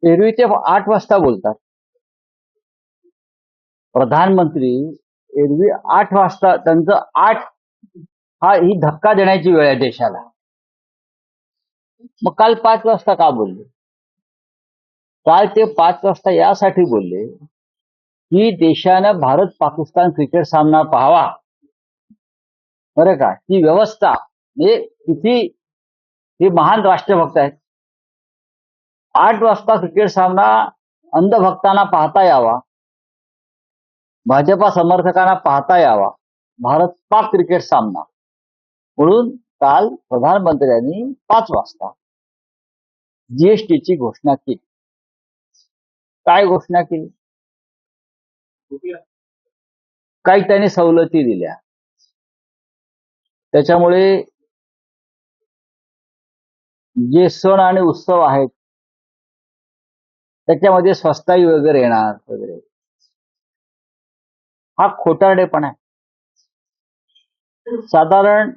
एरवी ते 8 वाजता बोलतात. प्रधानमंत्री एरवी 8 वाजता त्यांचं 8 ही धक्का देण्याची वेळ आहे देशाला. मग काल 5 वाजता का बोलले? काल ते 5 वाजता यासाठी बोलले की देशानं भारत पाकिस्तान क्रिकेट सामना पाहावा. बरं का, ती व्यवस्था म्हणजे किती हे महान राष्ट्रभक्त आहेत. 8 वाजता क्रिकेट सामना अंधभक्तांना पाहता यावा, भाजपा समर्थकांना पाहता यावा, भारत पाक क्रिकेट सामना म्हणून काल प्रधानमंत्र्यांनी 5 वाजता जीएसटीची घोषणा केली. काय घोषणा केली? काही त्यांनी सवलती दिल्या. त्याच्यामुळे जे सण आणि उत्सव आहेत त्याच्यामध्ये स्वस्ताई वगैरे येणार वगैरे. हा खोटारडेपणा आहे. साधारण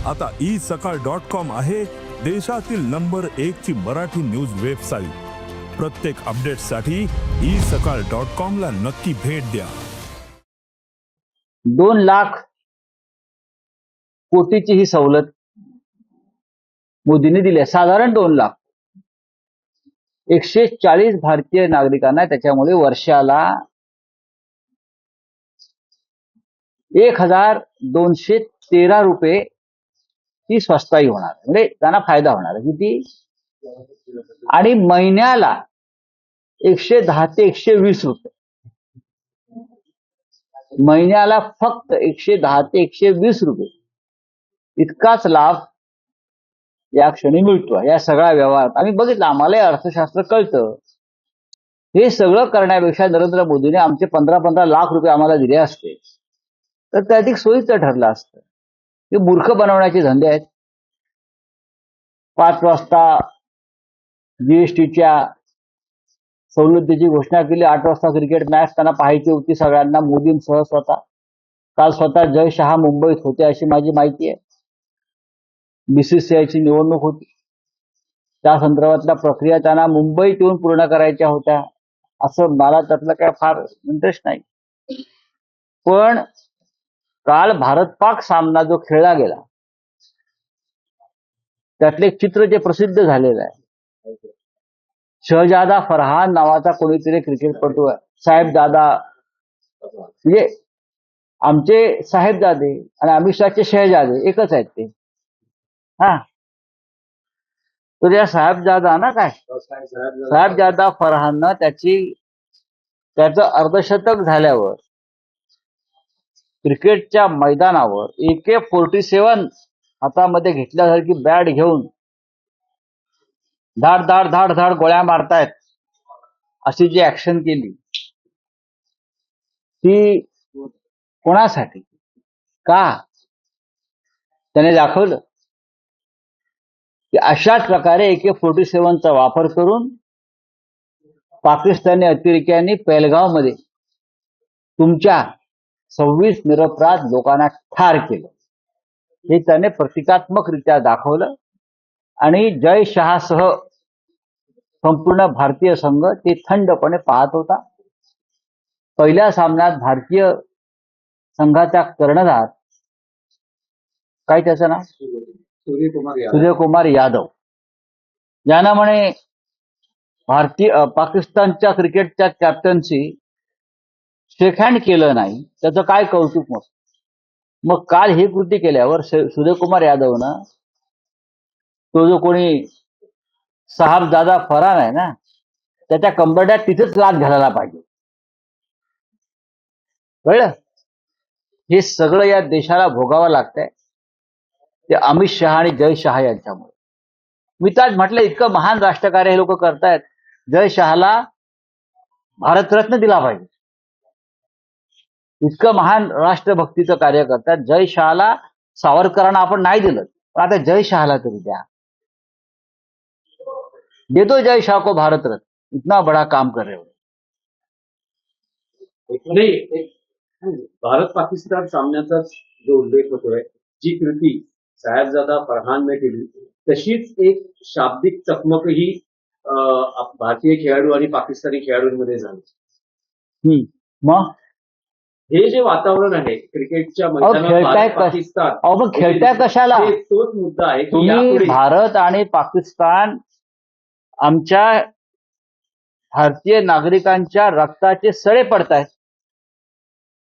आता isakal.com आहे देशातील नंबर 1 ची मराठी न्यूज वेबसाईट. प्रत्येक अपडेटसाठी isakal.com ला नक्की भेट द्या. 2 लाख कोटीची ही सवलत मोदींनी दिली आहे. साधारण 2 लाख. 140 भारतीय नागरिकांना त्याच्यामुळे वर्षाला 1213 रुपये ती स्वस्ताई होणार, म्हणजे त्यांना फायदा होणार. किती? आणि महिन्याला 110 ते 120 रुपये. महिन्याला फक्त 110 ते 120 रुपये इतकाच लाभ या क्षणी मिळतो. या सगळ्या व्यवहारात आम्ही बघितलं, आम्हाला अर्थशास्त्र कळतं. हे सगळं करण्यापेक्षा नरेंद्र मोदीने आमचे 15-15 लाख रुपये आम्हाला दिले असते तर ते अधिक सोयीचं ठरलं असतं. हे मूर्ख बनवण्याचे धंदे आहेत. 5 वाजता जीएसटीच्या सवलतीची घोषणा केली. 8 वाजता क्रिकेट मॅच त्यांना पाहायची होती सगळ्यांना, मोदींसह स्वतः. काल स्वतः जय शहा मुंबईत होते अशी माझी माहिती आहे. बीसीसीआयची निवडणूक होती, त्या संदर्भातल्या प्रक्रिया त्यांना मुंबईत येऊन पूर्ण करायच्या होत्या. असं मला त्यातलं काय फार इंटरेस्ट नाही. पण काल भारत पाक सामना जो खेळला गेला त्यातले एक चित्र जे प्रसिद्ध झालेलं आहे, शहजादा फरहान नावाचा कोणीतरी क्रिकेटपटू आहे. साहेबजादा म्हणजे आमचे साहेबजादे आणि अमित शहाचे शहजादे एकच आहेत ते. हा, तो त्या साहेबजादा ना काय साहेबजादा फरहाननं त्याचं अर्धशतक झाल्यावर क्रिकेटच्या मैदानावर AK-47 हातामध्ये घेतल्यासारखी बॅट घेऊन धाड धाड धाड धाड गोळ्या मारतायत अशी जी ऍक्शन केली ती कोणासाठी? का? त्याने दाखवलं की अशाच प्रकारे AK-47चा वापर करून पाकिस्तानी अतिरेक्यांनी पेहलगाव मध्ये तुमच्या 26 निरपराध लोकांना ठार केलं. हे त्याने प्रतिकात्मकरित्या दाखवलं आणि जय शहासह संपूर्ण भारतीय संघ ते थंडपणे पाहत होता. पहिल्या सामन्यात भारतीय संघाचा कर्णधार काय त्याचं नाव, सूर्यकुमार यादव, यानं म्हणे पाकिस्तानच्या क्रिकेटच्या कॅप्टनशी शेक हँड केलं नाही, त्याचं काय कौतुक नसतं. मग काल ही कृती केल्यावर सूर्यकुमार यादवनं तो जो कोणी साहेबजादा फरहान आहे ना त्याच्या कंबरड्यात तिथेच लाथ घालायला पाहिजे. कळलं? हे सगळं या देशाला भोगावं लागतंय ते अमित शहा आणि जय शहा यांच्यामुळे. मी तर आज म्हटलं इतकं महान राष्ट्रकार्य हे लोक करतायत, जय शहाला भारतरत्न दिला पाहिजे. इतकं महान राष्ट्रभक्तीचं कार्य करतात. जय शहाला सावरकरांना आपण नाही दिलं, पण आता जय शहाला तरी द्या. दे दो जय शाह को भारत रत्न, इतना बड़ा काम कर रहे हो. भारत पाकिस्तान सामन्याचा जो उल्लेख होतोय, जी कृती साहेबजादा फरहानने केली तशीच एक शाब्दिक चकमकही भारतीय खेळाडू आणि पाकिस्तानी खेळाडूंमध्ये झालं. मग हे जे वातावरण आहे क्रिकेटच्या मैदानात खेळताय भारत, कश- पाकिस्तान, मग खेळताय कशाला? तोच मुद्दा आहे की तुम्ही यापुढे भारत आणि पाकिस्तान आमच्या भारतीय नागरिकांच्या रक्ताचे सळे पडतायत.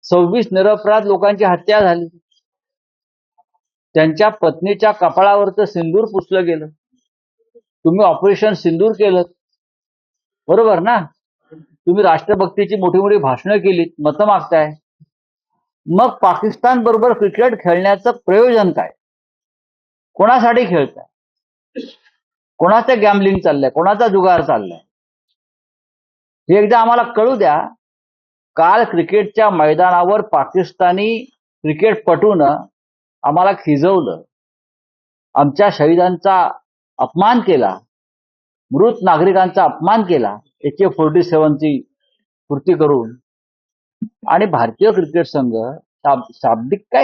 26 निरपराध लोकांची हत्या झाली. त्यांच्या पत्नीच्या कपाळावरचं सिंदूर पुसलं गेलं. तुम्ही ऑपरेशन सिंदूर केलं, बरोबर ना? तुम्ही राष्ट्रभक्तीची मोठी मोठी भाषणं केलीत, मतं मागताय. मग पाकिस्तान बरोबर क्रिकेट खेळण्याचं प्रयोजन काय? कोणासाठी खेळताय? कोणाचं गॅम्बलिंग चाललंय? कोणाचा जुगार चाललाय? हे एकदा आम्हाला कळू द्या. काल क्रिकेटच्या मैदानावर पाकिस्तानी क्रिकेटपटूनं आम्हाला खिजवलं, आमच्या शहीदांचा अपमान केला, मृत नागरिकांचा अपमान केला AK-47ची पूर्ती करून. आणि भारतीय क्रिकेट संघ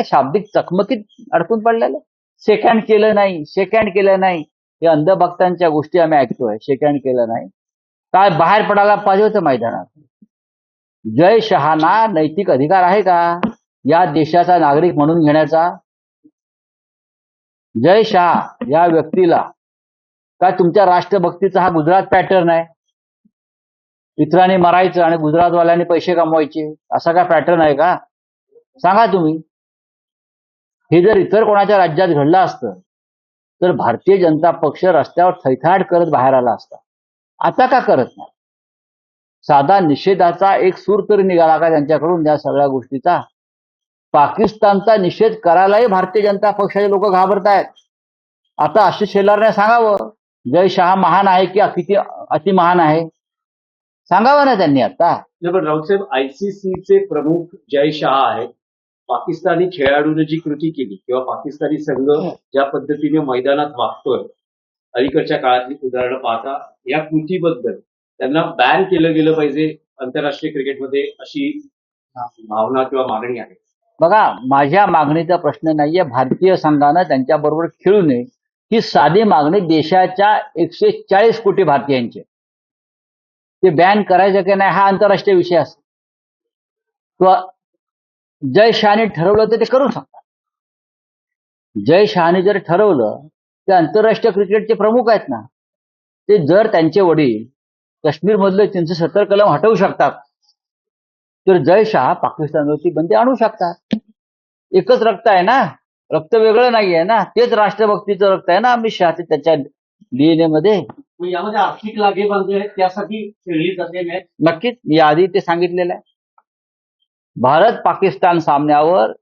शाब्दिक चकमकीत अडकून पडलेलं. शेक हँड केलं नाही, शेक हँड केलं नाही. हे अंधभक्तांच्या गोष्टी आम्ही ऐकतोय. शेक हँड केलं नाही. काय बाहेर पडायला पाहिजे होतं मैदानात. जय शहाना नैतिक अधिकार आहे का या देशाचा नागरिक म्हणून घेण्याचा? जय शहा या व्यक्तीला काय तुमच्या राष्ट्रभक्तीचा हा गुजरात पॅटर्न आहे? इतरांनी मरायचं आणि गुजरातवाल्यांनी पैसे कमवायचे, असा काय पॅटर्न आहे का? सांगा तुम्ही. हे जर इतर कोणाच्या राज्यात घडलं असतं तर भारतीय जनता पक्ष रस्त्यावर थैथाट करत बाहेर आला असता. आता का करत नाही? साधा निषेधाचा एक सूर तरी निघाला का त्यांच्याकडून या सगळ्या गोष्टीचा? पाकिस्तानचा निषेध करायलाही भारतीय जनता पक्षाचे लोक घाबरतायत. आता आशिष शेलारने सांगावं, जय शहा महान आहे की किती अतिमहान आहे? सांगावं ना त्यांनी आता. पण राऊतसाहेब, ICCचे प्रमुख जय शहा आहेत. पाकिस्तानी खेळाडूने जी कृती केली किंवा पाकिस्तानी संघ ज्या पद्धतीने मैदानात वागतोय, अलीकडच्या काळातली उदाहरणं पाहता या कृतीबद्दल त्यांना बॅन केलं गेलं पाहिजे आंतरराष्ट्रीय क्रिकेटमध्ये, अशी भावना किंवा मागणी आहे. बघा, माझ्या मागणीचा प्रश्न नाहीये. भारतीय संघानं त्यांच्याबरोबर खेळू नये ही साधी मागणी देशाच्या 140 कोटी भारतीयांची. ते बॅन करायचं की नाही हा आंतरराष्ट्रीय विषय असतो. किंवा जय शहाने ठरवलं तर ते करू शकतात. जय शहाने जर ठरवलं, ते आंतरराष्ट्रीय क्रिकेटचे प्रमुख आहेत ना, ते जर त्यांचे वडील काश्मीरमधलं 370 कलम हटवू शकतात तर जय शहा पाकिस्तानवरती बंदी आणू शकतात. एकच रक्त आहे ना, रक्त वेगळं नाहीये ना. तेच राष्ट्रभक्तीचं रक्त आहे ना अमित शहाचे त्याच्या DNA मध्ये. यामध्ये आर्थिक लागेबांधे आहेत, त्यासाठी खेळली जाते मॅच. नक्कीच, मी आधी ते सांगितलेलं आहे. भारत पाकिस्तान सामन्यावर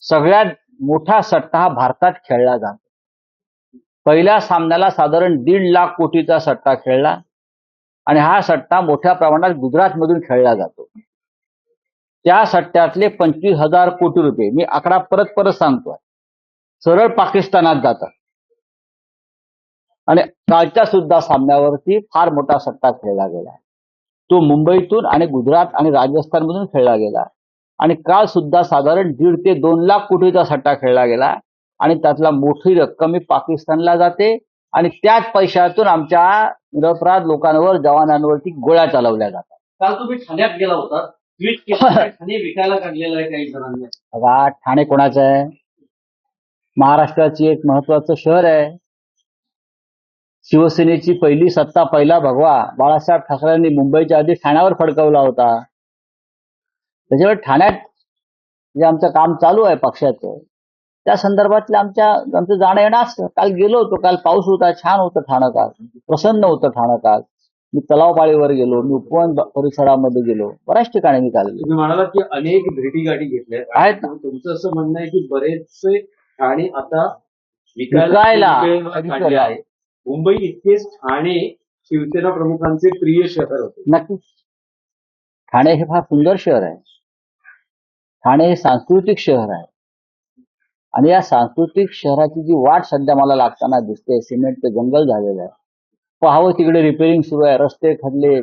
सगळ्यात मोठा सट्टा हा भारतात खेळला जातो. पहिल्या सामन्याला साधारण 1.5 लाख कोटीचा सट्टा खेळला आणि हा सट्टा मोठ्या प्रमाणात गुजरातमधून खेळला जातो. त्या सट्ट्यातले 25,000 कोटी रुपये, मी आकडा परत सांगतोय, सरळ पाकिस्तानात जातात. आणि कालच्या सुद्धा सामन्यावरती फार मोठा सट्टा खेळला गेला. तो मुंबईतून आणि गुजरात आणि राजस्थानमधून खेळला गेला. आणि काल सुद्धा साधारण 1.5 ते 2 लाख कोटीचा सट्टा खेळला गेला. आणि त्यातला मोठी रक्कम पाकिस्तानला जाते आणि त्याच पैशातून आमच्या निरपराध लोकांवर, जवानांवरती गोळ्या चालवल्या जातात. काल तुम्ही ठाण्यात गेला होता, ट्विट केलं, ठाणे विकायला काढलेलं आहे काही जणांनी. बघा, ठाणे कोणाचं आहे? महाराष्ट्राची एक महत्वाचं शहर आहे. शिवसेनेची पहिली सत्ता, पहिला भगवा बाळासाहेब ठाकरेंनी मुंबईच्या आधी ठाण्यावर फडकवला होता. त्याच्यामुळे ठाण्यात जे आमचं काम चालू आहे पक्षाचं, त्या संदर्भातलं आमचं जाणं येणं असतं. काल गेलो होतो, काल पाऊस होता, छान होतं ठाणं. काल प्रसन्न होतं ठाणं. काल मी तलावपाळीवर गेलो, मी उपवन परिसरामध्ये गेलो, बऱ्याच ठिकाणी मी काल गेलो. तुम्ही म्हणालात की अनेक भेटीगाठी घेतल्या आहेत ना. तुमचं असं म्हणणं आहे की बरेचसे ठाणे आता विकायला काढले आहे. मुंबई इतकेच ठाणे शिवसेना प्रमुखांचे प्रिय शहर होते. नक्कीच, ठाणे हे फार सुंदर शहर आहे. ठाणे हे सांस्कृतिक शहर आहे. आणि या सांस्कृतिक शहराची जी वाट सध्या मला लागताना दिसते, सिमेंटचं जंगल झालेलं आहे. पाहावं तिकडे रिपेरिंग सुरू आहे, रस्ते खदले,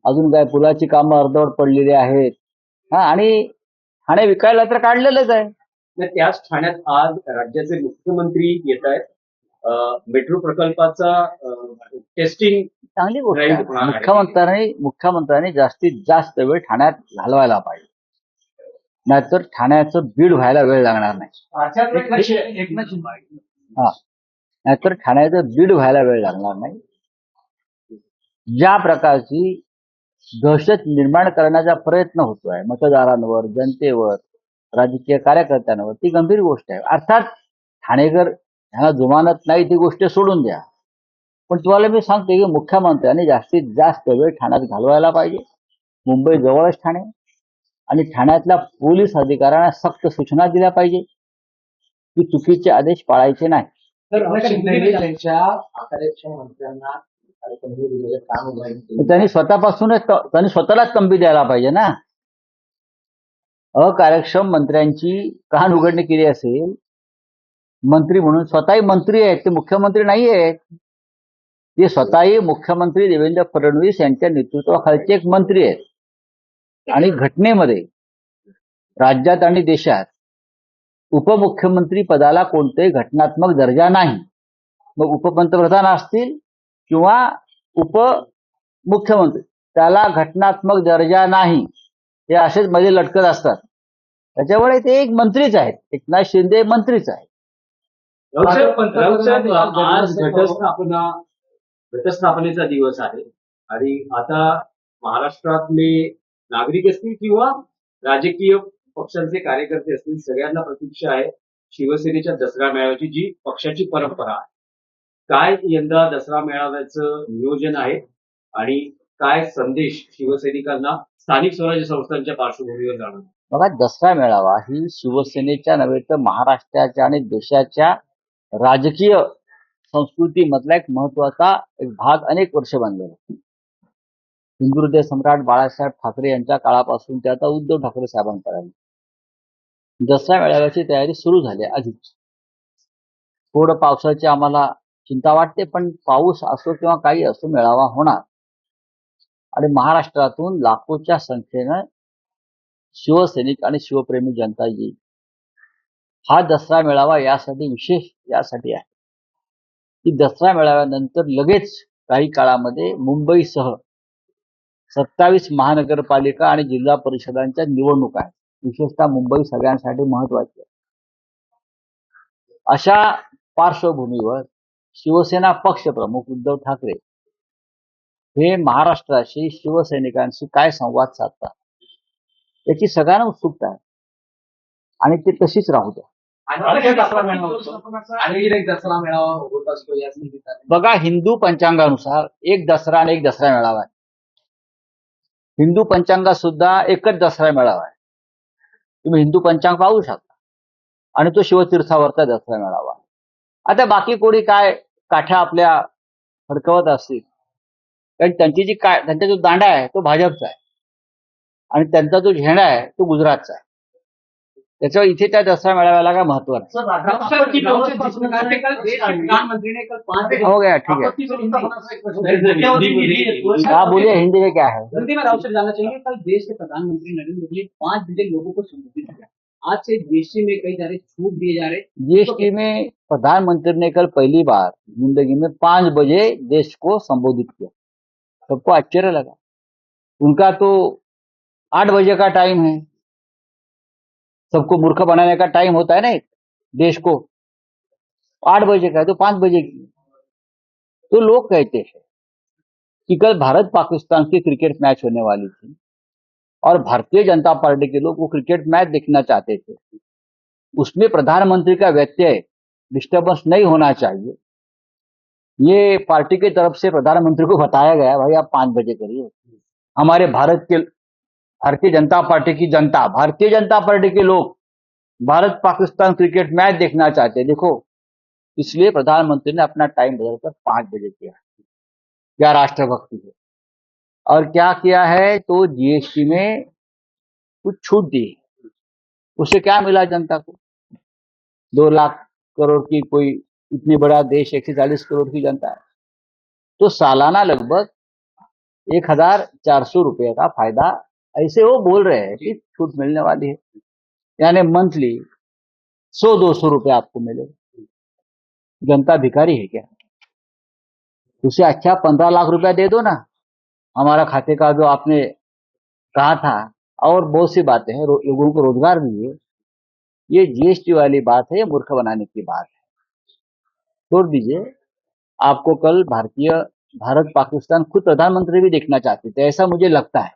अजून काय पुलाची कामं अर्धवट पडलेली आहेत. आणि ठाणे विकायला तर काढलेलंच आहे. त्याच ठाण्यात आज राज्याचे मुख्यमंत्री येत आहेत. मेट्रो प्रकल्पाचा टेस्टिंग चांगली गोष्ट आहे. Right, हा. मुख्यमंत्र्यांनी जास्तीत जास्त वेळ ठाण्यात घालवायला पाहिजे, नाहीतर ठाण्याचं बीड व्हायला वेळ लागणार नाही. हा, नाहीतर ठाण्याचं बीड व्हायला वेळ लागणार नाही. ज्या प्रकारची दहशत निर्माण करण्याचा प्रयत्न होतोय मतदारांवर, जनतेवर, राजकीय कार्यकर्त्यांवर, ती गंभीर गोष्ट आहे. अर्थात ठाणेकर ह्यांना जुमानत नाही ती गोष्ट सोडून द्या, पण तुम्हाला मी सांगते की मुख्यमंत्र्यांनी जास्तीत जास्त वेळ ठाण्यात घालवायला पाहिजे. मुंबई जवळच ठाणे, आणि ठाण्यातल्या पोलीस अधिकाऱ्यांना सक्त सूचना दिल्या पाहिजे की चुकीचे आदेश पाळायचे नाही. त्यांनी स्वतःलाच तंबी द्यायला पाहिजे ना. अकार्यक्षम मंत्र्यांची कान उघडणी केली असेल, मंत्री म्हणून स्वतःही मंत्री आहेत, ते मुख्यमंत्री नाही आहेत, ते स्वतःही मुख्यमंत्री देवेंद्र फडणवीस यांच्या नेतृत्वाखालचे एक मंत्री आहेत. आणि घटनेमध्ये राज्यात आणि देशात उपमुख्यमंत्री पदाला कोणतेही घटनात्मक दर्जा नाही. मग उपपंतप्रधान असतील किंवा उपमुख्यमंत्री, त्याला घटनात्मक दर्जा नाही, ते असेच मध्ये लटकत असतात. त्याच्यामुळे ते एक मंत्रीच आहेत. एकनाथ शिंदे मंत्रीच आहेत. आज घटस्थापनेचा दिवस आहे आणि आता महाराष्ट्रातले नागरिक असतील किंवा राजकीय पक्षांचे कार्यकर्ते असतील, सगळ्यांना प्रतीक्षा आहे शिवसेनेच्या दसरा मेळाव्याची, जी पक्षाची परंपरा आहे. काय यंदा दसरा मेळाव्याचं नियोजन आहे आणि काय संदेश शिवसैनिकांना स्थानिक स्वराज्य संस्थांच्या पार्श्वभूमीवर जाणार? बघा, दसरा मेळावा ही शिवसेनेच्या नव्हे तर महाराष्ट्राच्या आणि देशाच्या राजकीय संस्कृतीमधला एक महत्वाचा एक भाग अनेक वर्ष बनलेला. हिंदुहृदय सम्राट बाळासाहेब ठाकरे यांच्या काळापासून ते आता उद्धव ठाकरे साहेबांपर्यंत दसरा मेळाव्याची तयारी सुरू झाली आधीच. थोडं पावसाची आम्हाला चिंता वाटते, पण पाऊस असो किंवा काही असो मेळावा होणार आणि महाराष्ट्रातून लाखोच्या संख्येनं शिवसैनिक आणि शिवप्रेमी जनता येईल. हा दसरा मेळावा यासाठी विशेष यासाठी आहे की दसरा मेळाव्यानंतर लगेच काही काळामध्ये मुंबईसह 27 महानगरपालिका आणि जिल्हा परिषदांच्या निवडणुका आहेत. विशेषतः मुंबई सगळ्यांसाठी महत्वाची आहे. अशा पार्श्वभूमीवर शिवसेना पक्षप्रमुख उद्धव ठाकरे हे महाराष्ट्राशी, शिवसैनिकांशी काय संवाद साधतात याची सगळ्यांना उत्सुकता आहे आणि ते तशीच राहू द्या. बघा, हिंदू पंचांगानुसार एक दसरा आणि एक दसरा मेळावा आहे. हिंदू पंचांगात सुद्धा एकच दसरा मेळावा आहे. तुम्ही हिंदू पंचांग पाहू शकता आणि तो शिवतीर्थावरचा दसरा मेळावा आहे. आता बाकी कोणी काय काठ्या आपल्या फडकवत असतील, कारण त्यांचा जो दांडा आहे तो भाजपचा आहे आणि त्यांचा जो झेंडा आहे तो गुजरातचा आहे. त्याच्यावर इथे त्या दसरा मेळाव्याला काय महत्व नाही. हो गया, ठीक है. हाँ बोलिए, हिंदी में क्या है? हिंदी में राउत जानना चाहिए, कल देश के प्रधानमंत्री नरेंद्र मोदी ने 5 मिलियन लोगों को संबोधित किया. आज से जीएसटी में कई सारे छूट दिए जा रहे. जीएसटी में प्रधानमंत्री ने कल पहली बार जिंदगी में 5 बजे देश को संबोधित किया. सबको आश्चर्य लगा. उनका तो 8 बजे का टाइम है. सबको मूर्ख बनाने का टाइम होता है ना एक देश को. 8 बजे का है तो 5 बजे की. तो लोग कहते हैं कि कल भारत पाकिस्तान की क्रिकेट मैच होने वाली थी और भारतीय जनता पार्टी के लोग वो क्रिकेट मैच देखना चाहते थे. उसमें प्रधानमंत्री का व्यत्यय, डिस्टर्बेंस नहीं होना चाहिए. ये पार्टी की तरफ से प्रधानमंत्री को बताया गया, भाई आप 5 बजे करिए. हमारे भारतीय जनता पार्टी की जनता, भारतीय जनता पार्टी के लोग भारत पाकिस्तान क्रिकेट मैच देखना चाहते हैं. देखो, इसलिए प्रधानमंत्री ने अपना टाइम बदलकर 5 बजे किया. क्या राष्ट्रभक्ति है. और क्या किया है, तो जीएसटी में कुछ छूट दी. उससे क्या मिला जनता को? 2 लाख करोड़ की कोई इतनी बड़ा देश, 140 करोड़ की जनता है, तो सालाना लगभग 1400 रुपए का फायदा ऐसे वो बोल रहे हैं कि छूट मिलने वाली है. यानी मंथली 100-200 रुपए आपको मिले. जनता भिखारी है क्या? उससे अच्छा 15 लाख रुपया दे दो ना, हमारा खाते का जो आपने कहा था। और बहुत सी बातें हैं, लोगों को रोजगार भी है। ये जीएसटी वाली बात है, ये मूर्ख बनाने की बात है। छोड़ दीजिए। आपको कल भारत पाकिस्तान खुद प्रधानमंत्री भी देखना चाहते थे, ऐसा मुझे लगता है।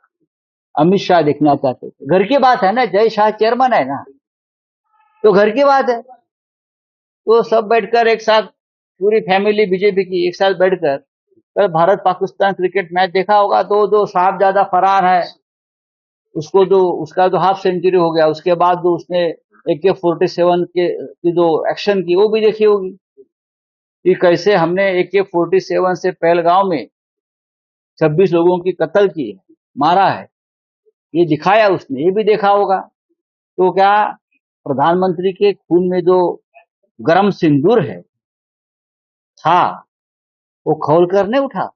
अमित शाह देखना चाहते थे। घर की बात है ना, जय शाह चेयरमैन है ना, तो घर की बात है। तो सब बैठकर एक साथ, पूरी फैमिली बीजेपी की एक साथ बैठकर कल भारत पाकिस्तान क्रिकेट मैच देखा होगा। तो जो साहबजादा फरार है, उसका जो हाफ सेंचुरी हो गया, उसके बाद जो उसने AK-47 की जो एक्शन की, वो भी देखी होगी कि कैसे हमने AK-47 से पहलगांव में 26 लोगों की कत्ल की है, मारा है। ये दिखाया उसने, ये भी देखा होगा। तो क्या प्रधानमंत्री के खून में जो गरम सिंदूर है था, वो खौल कर नहीं उठा?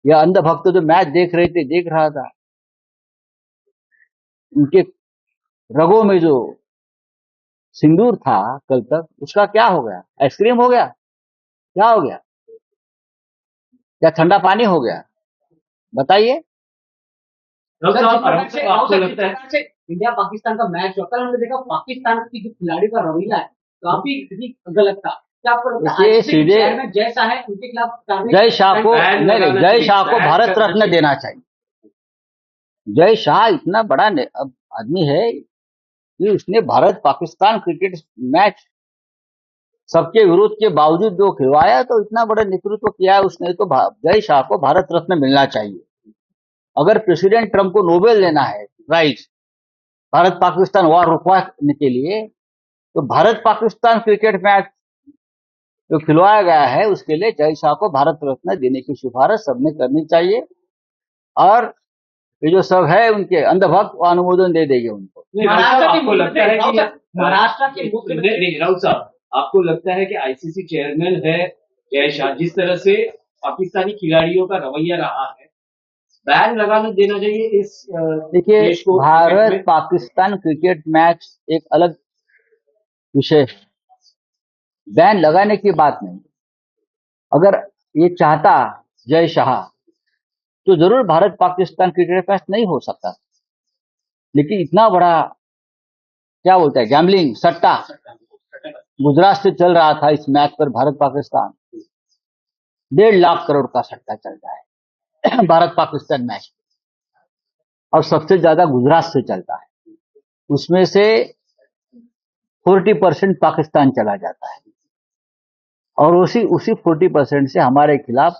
या अंधभक्त जो मैच देख रहा था, उनके रगों में जो सिंदूर था कल तक, उसका क्या हो गया? आइसक्रीम हो गया? क्या हो गया? या ठंडा पानी हो गया? बताइए। राउत साहब, आपको सर, लगता है इंडिया पाकिस्तान का मैच हुआ, कल हमने देखा पाकिस्तान की जो खिलाड़ी का रवैया है काफी गलत था। क्या आपको लगता है देखिए, ICC सीधे चेयरमैन जैसा है उनके खिलाफ कार्रवाई- जय शाह को बैन जय शाह को बैन भारत करना रत्न चाहिए। देना चाहिए। जय शाह इतना बड़ा आदमी है कि उसने भारत पाकिस्तान क्रिकेट मैच सबके विरोध के बावजूद जो खिलवाया, तो इतना बड़ा नेतृत्व किया है उसने। तो जय शाह को भारत रत्न मिलना चाहिए। अगर प्रेसिडेंट ट्रंप को नोबेल देना है प्राइज भारत पाकिस्तान वॉर रुकवाने के लिए, तो भारत पाकिस्तान क्रिकेट मैच जो खिलवाया गया है, उसके लिए जय शाह को भारत रत्न देने की सिफारिश सबने करनी चाहिए। और ये जो सब है उनके अंधभक्त, वो अनुमोदन दे देंगे उनको। आपको लगता है कि महाराष्ट्र के मुख्यमंत्री नहीं, राउत साहब, आपको लगता है कि आईसीसी चेयरमैन है जय शाह, जिस तरह से पाकिस्तानी खिलाड़ियों का रवैया रहा है, बैन लगाना देना चाहिए इस देखिए, देश को? भारत पाकिस्तान क्रिकेट मैच एक अलग विषय है, बैन लगाने की बात नहीं। अगर ये चाहता जय शाह, तो जरूर भारत पाकिस्तान क्रिकेट मैच नहीं हो सकता। लेकिन इतना बड़ा, क्या बोलता है, गैम्बलिंग, सट्टा गुजरात से चल रहा था इस मैच पर। भारत पाकिस्तान 1.5 लाख करोड़ का सट्टा चल रहा है भारत पाकिस्तान मैच, और सबसे ज्यादा गुजरात से चलता है। उसमें से 40% पाकिस्तान चला जाता है, और उसी 40% से हमारे खिलाफ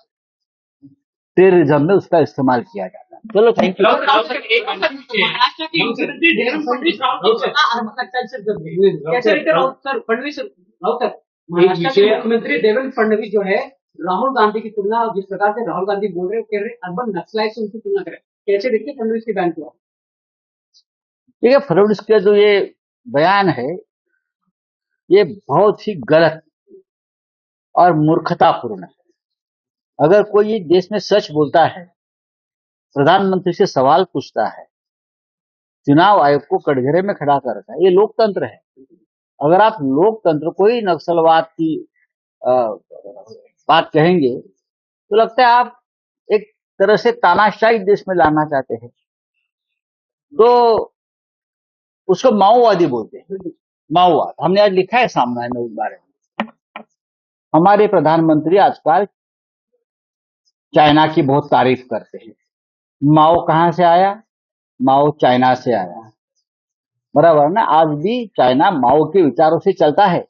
टेररिज्म में उसका इस्तेमाल किया जाता है। चलो, थैंक यू। महाराष्ट्र के मुख्यमंत्री देवेंद्र फडणवीस कैसे रहते राउत सर? फडणवीस राउत सर, महाराष्ट्र के मुख्यमंत्री देवेंद्र फडणवीस जो है राहुल गांधी की तुलना, जिस प्रकार से राहुल गांधी बोल रहे हैं, कह रहे अर्बन नक्सलाइट से उनकी तुलना करें, कैसे देखते फडणवीस के बयान को? ठीक है, फडणवीस का जो ये बयान है, ये बहुत ही गलत और मूर्खतापूर्ण है। अगर कोई देश में सच बोलता है, प्रधानमंत्री से सवाल पूछता है, चुनाव आयोग को कटघरे में खड़ा करता है, ये लोकतंत्र है। अगर आप लोकतंत्र को ही नक्सलवाद की बात कहेंगे, तो लगता है आप एक तरह से तानाशाही देश में लाना चाहते हैं। तो उसको माओवादी बोलते हैं। माओवाद हमने आज लिखा है सामने में उस बारे में। हमारे प्रधानमंत्री आजकल चाइना की बहुत तारीफ करते हैं। माओ कहां से आया? माओ चाइना से आया, बराबर ना। आज भी चाइना माओ के विचारों से चलता है।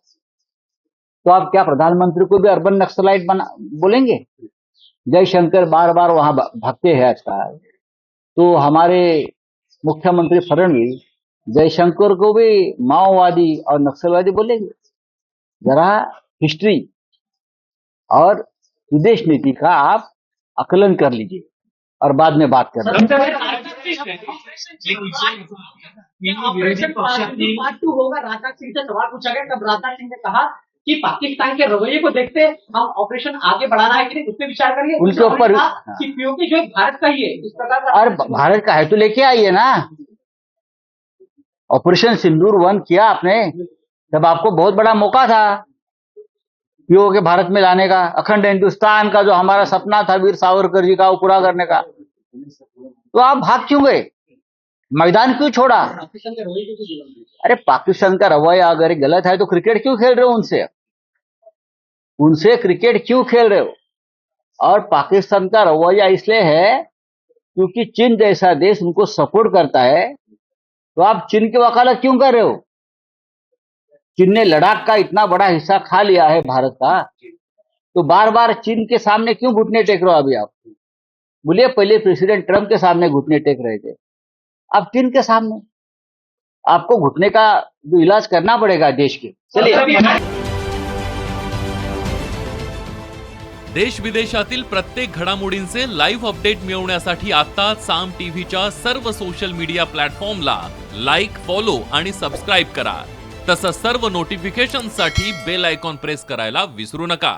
तो आप क्या प्रधानमंत्री को भी अर्बन नक्सलाइट बोलेंगे? जयशंकर बार बार वहां भागते हैं आजकल, तो हमारे मुख्यमंत्री फडणवीस जयशंकर को भी माओवादी और नक्सलवादी बोलेंगे? जरा हिस्ट्री और विदेश नीति का आप आकलन कर लीजिए और बाद में बात कर लीजिए। ऑपरेशन पार्ट 2 होगा। राजनाथ सिंह से सवाल पूछा गया, तब राजनाथ सिंह ने कहा कि पाकिस्तान के रवैये को देखते हम ऑपरेशन आगे बढ़ाना है कि नहीं, उस पर विचार करिए। उनके ऊपर कि पीओके जो भारत का ही है, इस प्रकार का। और भारत का है तो लेके आइए ना। ऑपरेशन सिंदूर 1 किया आपने, तब आपको बहुत बड़ा मौका था। पीओ के भारत में लाने का, अखंड हिंदुस्तान का जो हमारा सपना था वीर सावरकर जी का, वो पूरा करने का, तो आप भाग क्यों गए? मैदान क्यों छोड़ा? पाकिस्तान के रवैये को क्यों जुलम? अरे पाकिस्तान का रवैया अगर गलत है तो क्रिकेट क्यों खेल रहे हो उनसे? उनसे क्रिकेट क्यों खेल रहे हो? और पाकिस्तान का रवैया इसलिए है क्योंकि चीन जैसा देश उनको सपोर्ट करता है, तो आप चीन की वकालत क्यों कर रहे हो? चीन ने लद्दाख का इतना बड़ा हिस्सा खा लिया है भारत का, तो बार बार चीन के सामने क्यों घुटने टेक रहे हो? अभी आप बोलिए, पहले प्रेसिडेंट ट्रंप के सामने घुटने टेक रहे थे, अब चीन के सामने आपको घुटने का जो इलाज करना पड़ेगा देश के। चलिए, देश विदेशातील प्रत्येक घडामोडींचे लाईव्ह अपडेट मिळवण्यासाठी आता साम टीव्हीच्या सर्व सोशल मीडिया प्लॅटफॉर्मला लाईक, फॉलो आणि सबस्क्राईब करा। तसंच सर्व नोटिफिकेशनसाठी बेल आयकॉन प्रेस करायला विसरू नका।